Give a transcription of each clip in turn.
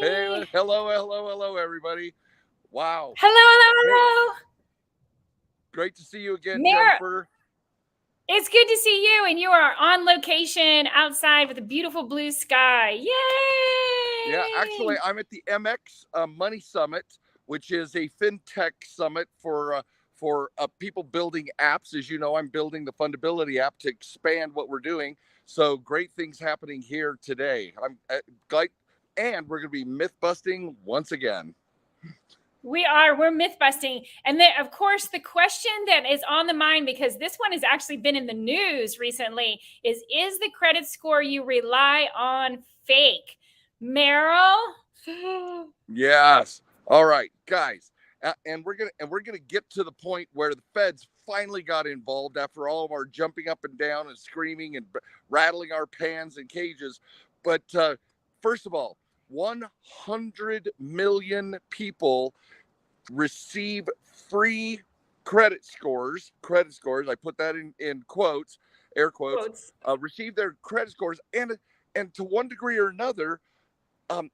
Hey, hello, everybody. Wow. Hello, hello, Hey, hello. great to see you again, Merrill, Jennifer. it's good to see you, and you are on location outside with a beautiful blue sky. Yeah, actually, Yay! I'm at the MX Money Summit, which is a fintech summit for people building apps. As you know, I'm building the Fundability app to expand what we're doing. So great things happening here today. I'm glad, and we're going to be myth busting once again. We're myth busting. And then, of course, the question that is on the mind, because this one has actually been in the news recently, is the credit score you rely on fake? Merrill? Yes. All right, guys. And we're gonna get to the point where the feds finally got involved after all of our jumping up and down and screaming and rattling our pans and cages. But first of all, 100 million people receive free credit scores. Credit scores. I put that in quotes, air quotes. Quotes. Receive their credit scores, and to one degree or another,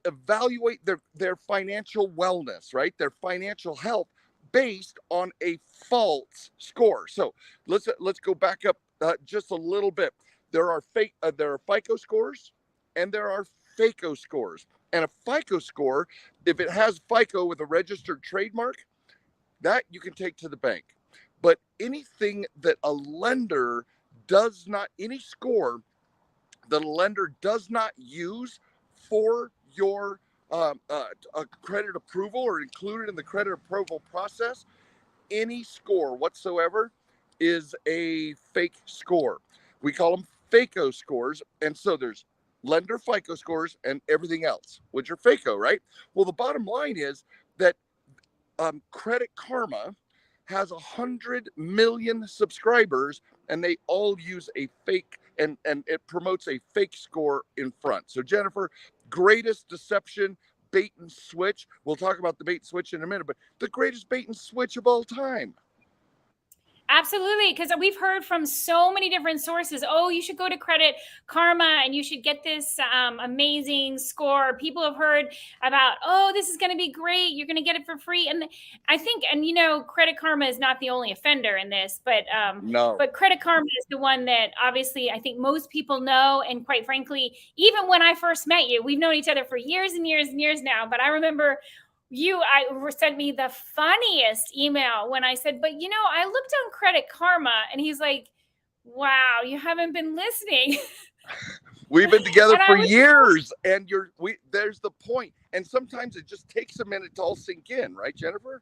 evaluate their financial wellness, right? Their financial health based on a false score. So let's go back up just a little bit. There are FICO scores, and there are FACO scores. And a FICO score, if it has FICO with a registered trademark, that you can take to the bank. But anything that a lender does not, any score that a lender does not use for your credit approval or included in the credit approval process, any score whatsoever is a fake score. We call them FACO scores. And so there's lender FICO scores and everything else, which are FACO, right? Well, the bottom line is that Credit Karma has 100 million subscribers, and they all use a fake, and it promotes a fake score in front. So Jennifer, greatest deception, bait and switch. We'll talk about the bait and switch in a minute, but the greatest bait and switch of all time. Absolutely, because we've heard from so many different sources. Oh, you should go to Credit Karma and you should get this amazing score. People have heard about, oh, this is going to be great. You're going to get it for free. And I think, and Credit Karma is not the only offender in this, No. but Credit Karma is the one that obviously I think most people know. And quite frankly, even when I first met you, we've known each other for years and years and years now. But I remember I sent me the funniest email when I said, but I looked on Credit Karma, and he's like, wow, you haven't been listening. We've been together And I for was, years, and there's the point. And sometimes it just takes a minute to all sink in, right, Jennifer?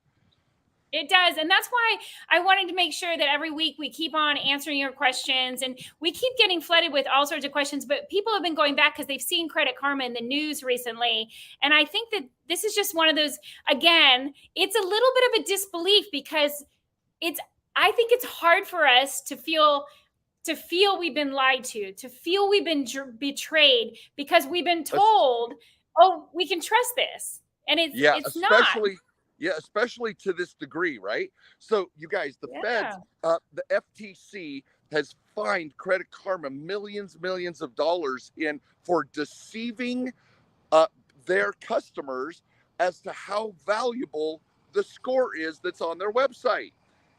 it does. And that's why I wanted to make sure that every week we keep on answering your questions, and we keep getting flooded with all sorts of questions, but people have been going back because they've seen Credit Karma in the news recently. And I think that this is just one of those, again, it's a little bit of a disbelief because I think it's hard for us to feel we've been lied to feel we've been betrayed because we've been told, oh, we can trust this, and Yeah, it's not. especially to this degree, right? So you guys, the Yeah. feds, the FTC has fined Credit Karma millions of dollars in for deceiving uh, their customers as to how valuable the score is that's on their website.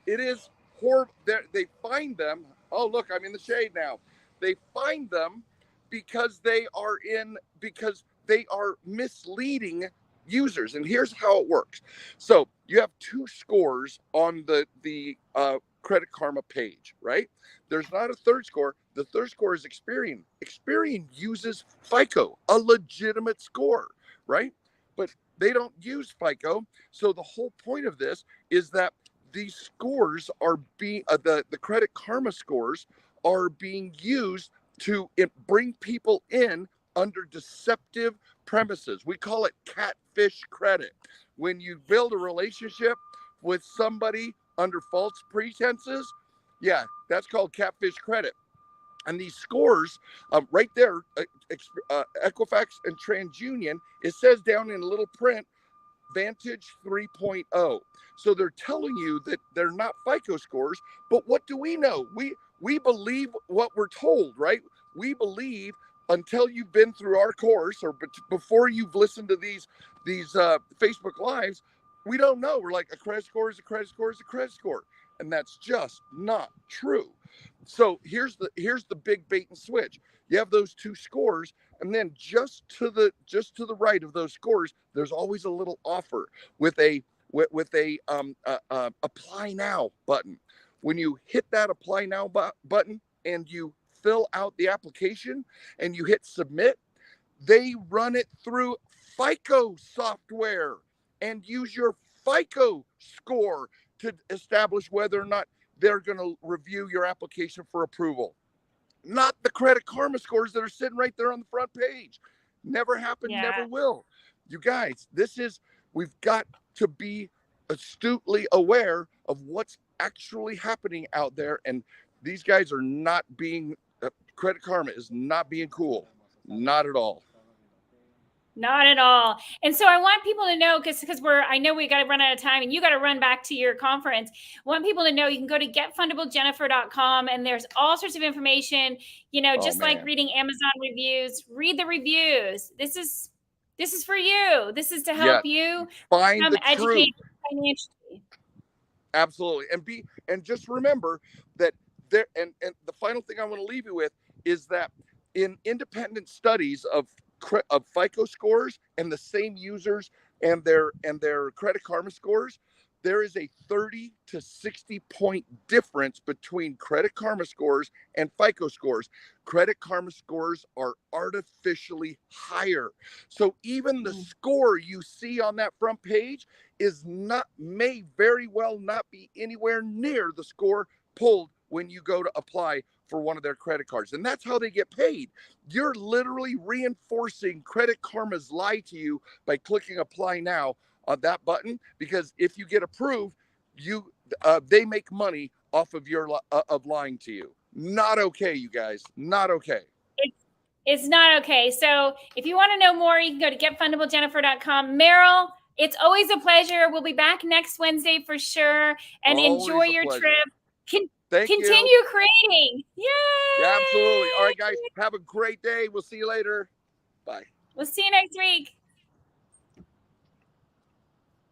It is horrible. They find them. Oh, look, I'm in the shade now. They find them because they are misleading users. And here's how it works. So you have two scores on the Credit Karma page, right? There's not a third score. The third score is Experian. Experian uses FICO, a legitimate score, right? But they don't use FICO. So the whole point of this is that these scores are being the Credit Karma scores are being used to bring people in under deceptive premises. We call it catfish credit. When you build a relationship with somebody under false pretenses, yeah, that's called catfish credit. And these scores, right there, Equifax and TransUnion, it says down in little print, Vantage 3.0. So they're telling you that they're not FICO scores, but what do we know? We believe what we're told, right? We believe until you've been through our course or before you've listened to these Facebook lives, we don't know. We're like, a credit score is a credit score is a credit score, and that's just not true. So here's the big bait and switch. You have those two scores, and then just to the right of those scores, there's always a little offer with a apply now button. When you hit that apply now button and you fill out the application and you hit submit, they run it through FICO software and use your FICO score to establish whether or not they're going to review your application for approval. Not the Credit Karma scores that are sitting right there on the front page. Never happened, never will. You guys, we've got to be astutely aware of what's actually happening out there. And these guys are not being, Credit Karma is not being cool. Not at all. Not at all. And so I want people to know, because I know we got to run out of time and you got to run back to your conference. I want people to know you can go to getfundablejennifer.com and there's all sorts of information, just like reading Amazon reviews. Read the reviews. This is for you. This is to help you find the truth financially. Absolutely. And just remember that there, and the final thing I want to leave you with is that in independent studies of FICO scores and the same users and their Credit Karma scores, there is a 30 to 60 point difference between Credit Karma scores and FICO scores. Credit Karma scores are artificially higher. So even the score you see on that front page may very well not be anywhere near the score pulled when you go to apply for one of their credit cards. And that's how they get paid. You're literally reinforcing Credit Karma's lie to you by clicking apply now on that button, because if you get approved, they make money off of of lying to you. Not okay, you guys. Not okay. It's not okay. So if you want to know more, you can go to getfundablejennifer.com. Merrill, it's always a pleasure. We'll be back next Wednesday for sure. And enjoy your trip. Continue creating. Yay! Yeah, absolutely. All right, guys. Have a great day. We'll see you later. Bye. We'll see you next week.